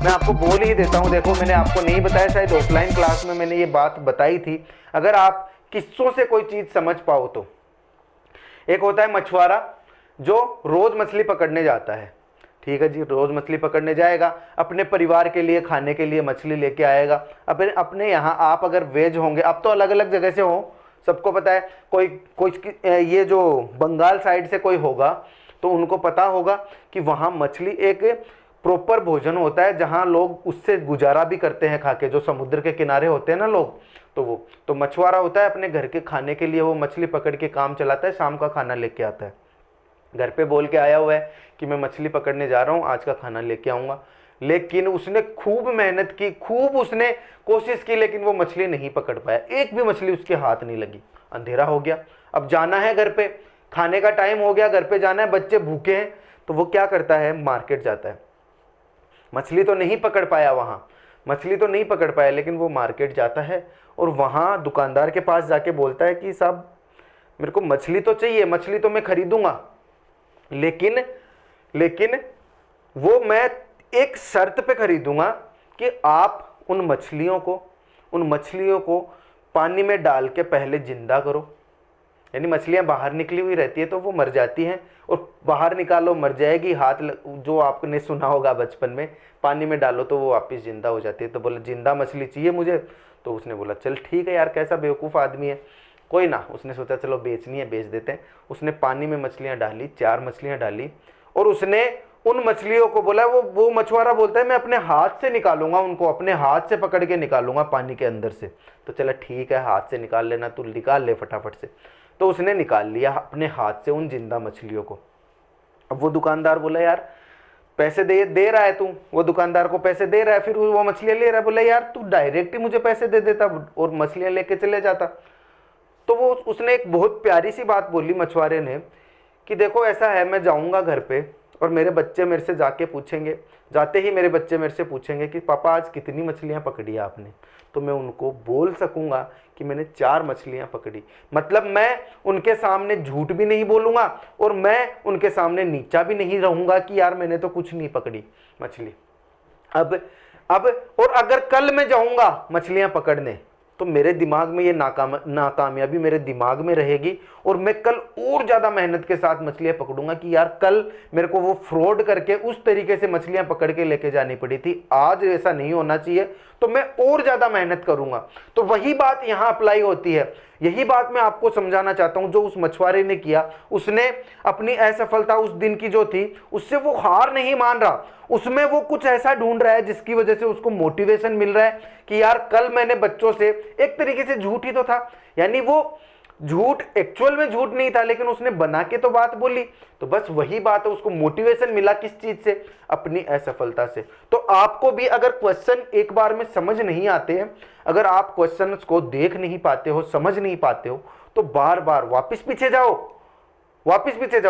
मैं आपको बोल ही देता हूँ। देखो मैंने आपको नहीं बताया, शायद ऑफलाइन क्लास में मैंने ये बात बताई थी। अगर आप किस्सों से कोई चीज़ समझ पाओ तो एक होता है मछुआरा जो रोज़ मछली पकड़ने जाता है। ठीक है जी, रोज़ मछली पकड़ने जाएगा, अपने परिवार के लिए खाने के लिए मछली लेके आएगा। अपने यहाँ आप अगर वेज होंगे, आप तो अलग अलग जगह से हो, सबको पता है। कोई कोई ये जो बंगाल साइड से कोई होगा तो उनको पता होगा कि वहाँ मछली एक प्रॉपर भोजन होता है, जहाँ लोग उससे गुजारा भी करते हैं खा के, जो समुद्र के किनारे होते हैं ना लोग। तो वो तो मछुआरा होता है, अपने घर के खाने के लिए वो मछली पकड़ के काम चलाता है, शाम का खाना लेके आता है। घर पे बोल के आया हुआ है कि मैं मछली पकड़ने जा रहा हूँ, आज का खाना लेके आऊँगा। लेकिन उसने खूब मेहनत की, खूब उसने कोशिश की, लेकिन वो मछली नहीं पकड़ पाया। एक भी मछली उसके हाथ नहीं लगी। अंधेरा हो गया, अब जाना है घर पे, खाने का टाइम हो गया, घर पे जाना है, बच्चे भूखे हैं। तो वो क्या करता है, मार्केट जाता है। मछली तो नहीं पकड़ पाया वहाँ, मछली तो नहीं पकड़ पाया, लेकिन वो मार्केट जाता है और वहाँ दुकानदार के पास जाके बोलता है कि साहब मेरे को मछली तो चाहिए, मछली तो मैं खरीदूंगा, लेकिन लेकिन वो मैं एक शर्त पे खरीदूंगा कि आप उन मछलियों को पानी में डाल के पहले जिंदा करो। यानी मछलियां बाहर निकली हुई रहती है तो वो मर जाती हैं, और बाहर निकालो मर जाएगी, जो आपने सुना होगा बचपन में, पानी में डालो तो वो वापस जिंदा हो जाती है। तो बोला जिंदा मछली चाहिए मुझे। तो उसने बोला चल ठीक है यार, कैसा बेवकूफ़ आदमी है, कोई ना। उसने सोचा चलो बेचनी है, बेच देते हैं। उसने पानी में मछलियां डाली, 4 मछलियां डाली, और उसने उन मछलियों को बोला, वो मछुआरा बोलता है मैं अपने हाथ से निकालूंगा उनको, अपने हाथ से पकड़ के निकालूंगा पानी के अंदर से। तो चला ठीक है, हाथ से निकाल लेना, तू निकाल ले फटाफट से। तो उसने निकाल लिया अपने हाथ से उन जिंदा मछलियों को। अब वो दुकानदार बोला यार पैसे दे रहा है तू, वो दुकानदार को पैसे दे रहा है, फिर वो मछलियां ले रहा है। बोला यार तू डायरेक्ट ही मुझे पैसे दे देता और मछलियां लेके चले जाता। तो वो उसने एक बहुत प्यारी सी बात बोली मछुआरे ने कि देखो ऐसा है, मैं जाऊंगा घर पे और मेरे बच्चे मेरे से जाके पूछेंगे, जाते ही मेरे बच्चे मेरे से पूछेंगे कि पापा आज कितनी मछलियां पकड़ी आपने। तो मैं उनको बोल सकूंगा कि मैंने 4 मछलियां पकड़ी। मतलब मैं उनके सामने झूठ भी नहीं बोलूंगा और मैं उनके सामने नीचा भी नहीं रहूंगा कि यार मैंने तो कुछ नहीं पकड़ी मछली। अब और अगर कल मैं जाऊंगा मछलियां पकड़ने तो मेरे दिमाग में ये नाकामयाबी मेरे दिमाग में रहेगी, और मैं कल और ज़्यादा मेहनत के साथ मछलियां पकड़ूंगा कि यार कल मेरे को वो फ्रॉड करके उस तरीके से मछलियां पकड़ के लेके जानी पड़ी थी, आज ऐसा नहीं होना चाहिए, तो मैं और ज़्यादा मेहनत करूंगा। तो वही बात यहाँ अप्लाई होती है। यही बात मैं आपको समझाना चाहता हूँ। जो उस मछुआरे ने किया, उसने अपनी असफलता उस दिन की जो थी, उससे वो हार नहीं मान रहा, उसमें वो कुछ ऐसा ढूंढ रहा है जिसकी वजह से उसको मोटिवेशन मिल रहा है कि यार कल मैंने बच्चों से एक तरीके से झूठ ही तो था, यानी वो झूठ एक्चुअल में झूठ नहीं था, लेकिन उसने बना के तो बात बोली। तो बस वही बात है, उसको मोटिवेशन मिला किस चीज से, अपनी असफलता से। तो आपको भी अगर क्वेश्चन एक बार में समझ नहीं आते हैं, अगर आप क्वेश्चंस को देख नहीं पाते हो, समझ नहीं पाते हो, तो बार बार वापस पीछे जाओ।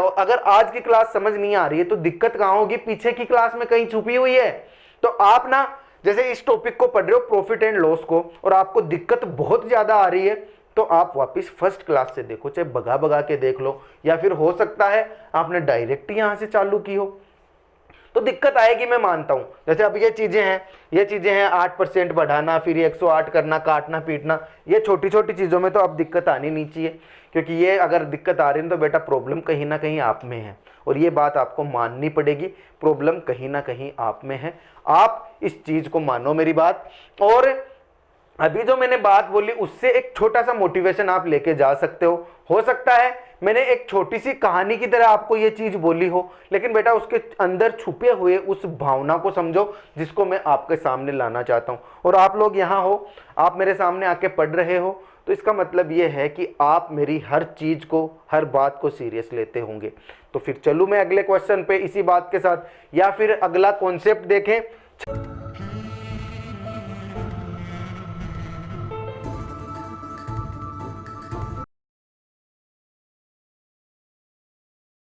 अगर आज की क्लास समझ नहीं आ रही है तो दिक्कत कहां होगी, पीछे की क्लास में कहीं छुपी हुई है। तो आप ना जैसे इस टॉपिक को पढ़ रहे हो प्रॉफिट एंड लॉस को, और आपको दिक्कत बहुत ज्यादा आ रही है, तो आप वापस फर्स्ट क्लास से देखो, चाहे भगा के देख लो, या फिर हो सकता है आपने डायरेक्ट यहां से चालू की हो, तो दिक्कत आएगी, मैं मानता हूं। जैसे अब ये चीजें हैं 8% बढ़ाना, फिर 108 करना, काटना पीटना, ये छोटी छोटी चीजों में तो अब दिक्कत आनी नहीं चाहिए, क्योंकि ये अगर दिक्कत आ रही है तो बेटा प्रॉब्लम कहीं ना कहीं आप में है, और ये बात आपको माननी पड़ेगी, प्रॉब्लम कहीं ना कहीं आप में है। आप इस चीज को मानो मेरी बात, और अभी जो मैंने बात बोली उससे एक छोटा सा मोटिवेशन आप लेके जा सकते हो सकता है मैंने एक छोटी सी कहानी की तरह आपको ये चीज बोली हो, लेकिन बेटा उसके अंदर छुपे हुए उस भावना को समझो जिसको मैं आपके सामने लाना चाहता हूं। और आप लोग यहाँ हो, आप मेरे सामने आके पढ़ रहे हो, तो इसका मतलब ये है कि आप मेरी हर चीज को, हर बात को सीरियस लेते होंगे। तो फिर चलूं मैं अगले क्वेश्चन पे इसी बात के साथ, या फिर अगला कॉन्सेप्ट देखें